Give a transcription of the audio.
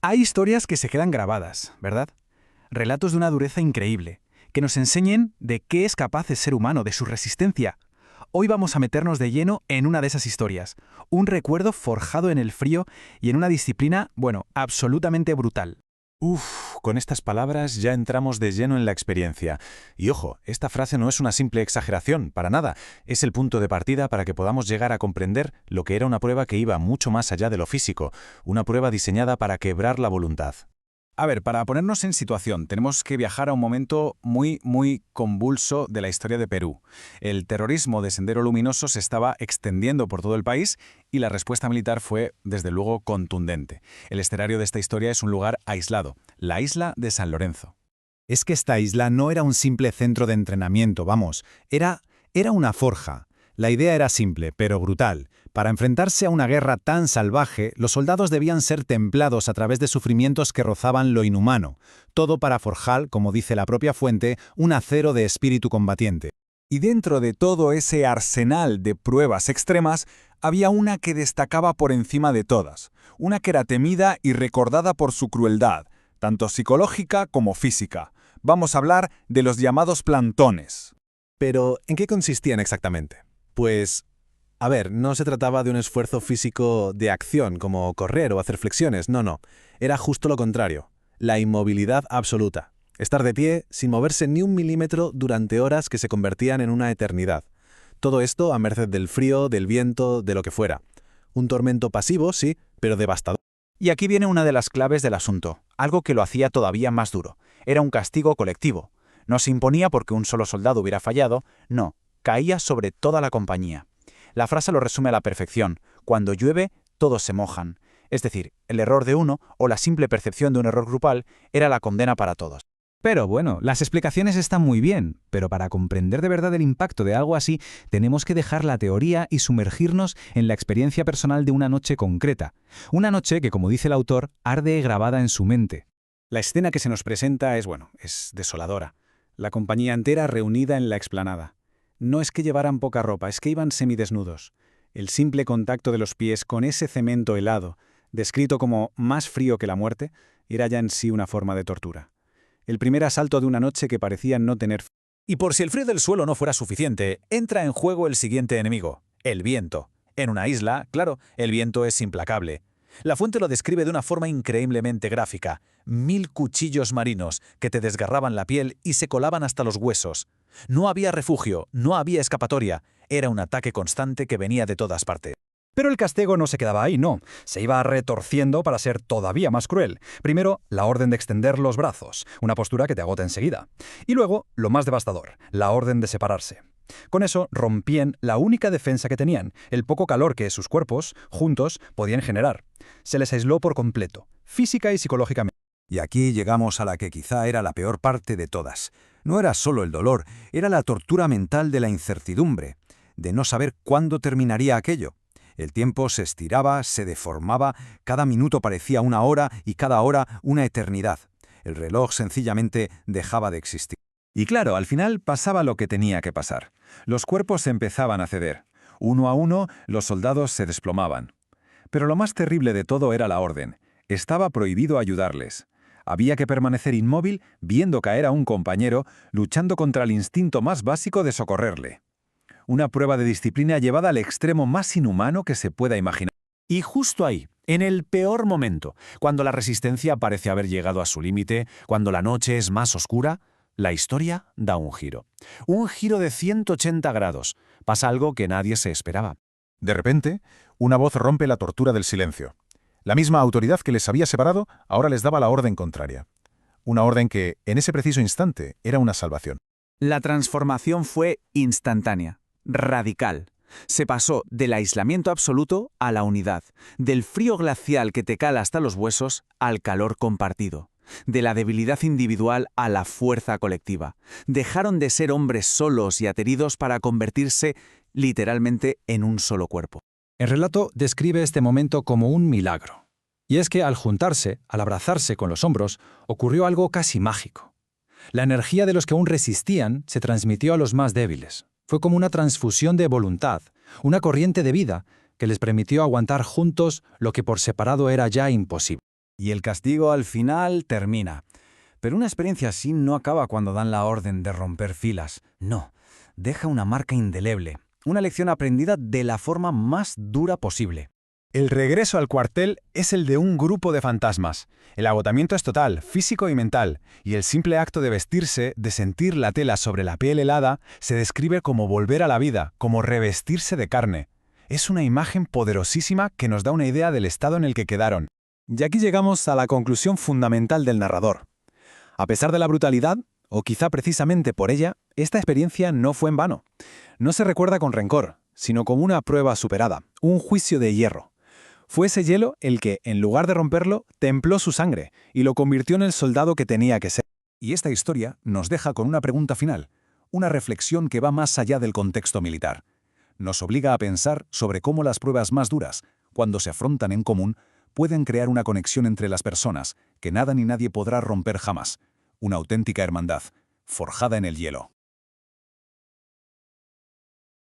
Hay historias que se quedan grabadas, ¿verdad? Relatos de una dureza increíble, que nos enseñen de qué es capaz el ser humano, de su resistencia. Hoy vamos a meternos de lleno en una de esas historias, un recuerdo forjado en el frío y en una disciplina, bueno, absolutamente brutal. Con estas palabras ya entramos de lleno en la experiencia. Y ojo, esta frase no es una simple exageración, para nada. Es el punto de partida para que podamos llegar a comprender lo que era una prueba que iba mucho más allá de lo físico, una prueba diseñada para quebrar la voluntad. A ver, para ponernos en situación, tenemos que viajar a un momento muy convulso de la historia de Perú. El terrorismo de Sendero Luminoso se estaba extendiendo por todo el país y la respuesta militar fue, desde luego, contundente. El escenario de esta historia es un lugar aislado, la isla de San Lorenzo. Es que esta isla no era un simple centro de entrenamiento, vamos, era una forja. La idea era simple, pero brutal. Para enfrentarse a una guerra tan salvaje, los soldados debían ser templados a través de sufrimientos que rozaban lo inhumano. Todo para forjar, como dice la propia fuente, un acero de espíritu combatiente. Y dentro de todo ese arsenal de pruebas extremas, había una que destacaba por encima de todas, una que era temida y recordada por su crueldad, tanto psicológica como física. Vamos a hablar de los llamados plantones. Pero, ¿en qué consistían exactamente? Pues, a ver, no se trataba de un esfuerzo físico de acción, como correr o hacer flexiones, no. Era justo lo contrario, la inmovilidad absoluta. Estar de pie, sin moverse ni un milímetro durante horas que se convertían en una eternidad. Todo esto a merced del frío, del viento, de lo que fuera. Un tormento pasivo, sí, pero devastador. Y aquí viene una de las claves del asunto, algo que lo hacía todavía más duro. Era un castigo colectivo. No se imponía porque un solo soldado hubiera fallado, no, caía sobre toda la compañía. La frase lo resume a la perfección. Cuando llueve, todos se mojan. Es decir, el error de uno, o la simple percepción de un error grupal, era la condena para todos. Pero bueno, las explicaciones están muy bien, pero para comprender de verdad el impacto de algo así, tenemos que dejar la teoría y sumergirnos en la experiencia personal de una noche concreta. Una noche que, como dice el autor, arde grabada en su mente. La escena que se nos presenta es desoladora. La compañía entera reunida en la explanada. No es que llevaran poca ropa, es que iban semidesnudos. El simple contacto de los pies con ese cemento helado, descrito como más frío que la muerte, era ya en sí una forma de tortura. El primer asalto de una noche que parecía no tener fin. Y por si el frío del suelo no fuera suficiente, entra en juego el siguiente enemigo, el viento. En una isla, claro, el viento es implacable. La fuente lo describe de una forma increíblemente gráfica. 1000 cuchillos marinos que te desgarraban la piel y se colaban hasta los huesos. No había refugio, no había escapatoria. Era un ataque constante que venía de todas partes. Pero el castigo no se quedaba ahí, no. Se iba retorciendo para ser todavía más cruel. Primero, la orden de extender los brazos, una postura que te agota enseguida. Y luego, lo más devastador, la orden de separarse. Con eso rompían la única defensa que tenían, el poco calor que sus cuerpos, juntos, podían generar. Se les aisló por completo, física y psicológicamente. Y aquí llegamos a la que quizá era la peor parte de todas. No era solo el dolor, era la tortura mental de la incertidumbre, de no saber cuándo terminaría aquello. El tiempo se estiraba, se deformaba, cada minuto parecía una hora y cada hora una eternidad. El reloj sencillamente dejaba de existir. Y claro, al final pasaba lo que tenía que pasar. Los cuerpos empezaban a ceder. Uno a uno, los soldados se desplomaban. Pero lo más terrible de todo era la orden. Estaba prohibido ayudarles. Había que permanecer inmóvil, viendo caer a un compañero, luchando contra el instinto más básico de socorrerle. Una prueba de disciplina llevada al extremo más inhumano que se pueda imaginar. Y justo ahí, en el peor momento, cuando la resistencia parece haber llegado a su límite, cuando la noche es más oscura, la historia da un giro. Un giro de 180 grados. Pasa algo que nadie se esperaba. De repente, una voz rompe la tortura del silencio. La misma autoridad que les había separado ahora les daba la orden contraria. Una orden que, en ese preciso instante, era una salvación. La transformación fue instantánea, radical. Se pasó del aislamiento absoluto a la unidad, del frío glacial que te cala hasta los huesos al calor compartido, de la debilidad individual a la fuerza colectiva. Dejaron de ser hombres solos y ateridos para convertirse literalmente en un solo cuerpo. El relato describe este momento como un milagro. Y es que al juntarse, al abrazarse con los hombros, ocurrió algo casi mágico. La energía de los que aún resistían se transmitió a los más débiles. Fue como una transfusión de voluntad, una corriente de vida que les permitió aguantar juntos lo que por separado era ya imposible. Y el castigo al final termina. Pero una experiencia así no acaba cuando dan la orden de romper filas. No, deja una marca indeleble, una lección aprendida de la forma más dura posible. El regreso al cuartel es el de un grupo de fantasmas. El agotamiento es total, físico y mental, y el simple acto de vestirse, de sentir la tela sobre la piel helada, se describe como volver a la vida, como revestirse de carne. Es una imagen poderosísima que nos da una idea del estado en el que quedaron. Y aquí llegamos a la conclusión fundamental del narrador. A pesar de la brutalidad, o quizá precisamente por ella, esta experiencia no fue en vano. No se recuerda con rencor, sino como una prueba superada, un juicio de hierro. Fue ese hielo el que, en lugar de romperlo, templó su sangre y lo convirtió en el soldado que tenía que ser. Y esta historia nos deja con una pregunta final, una reflexión que va más allá del contexto militar. Nos obliga a pensar sobre cómo las pruebas más duras, cuando se afrontan en común, pueden crear una conexión entre las personas que nada ni nadie podrá romper jamás, una auténtica hermandad, forjada en el hielo.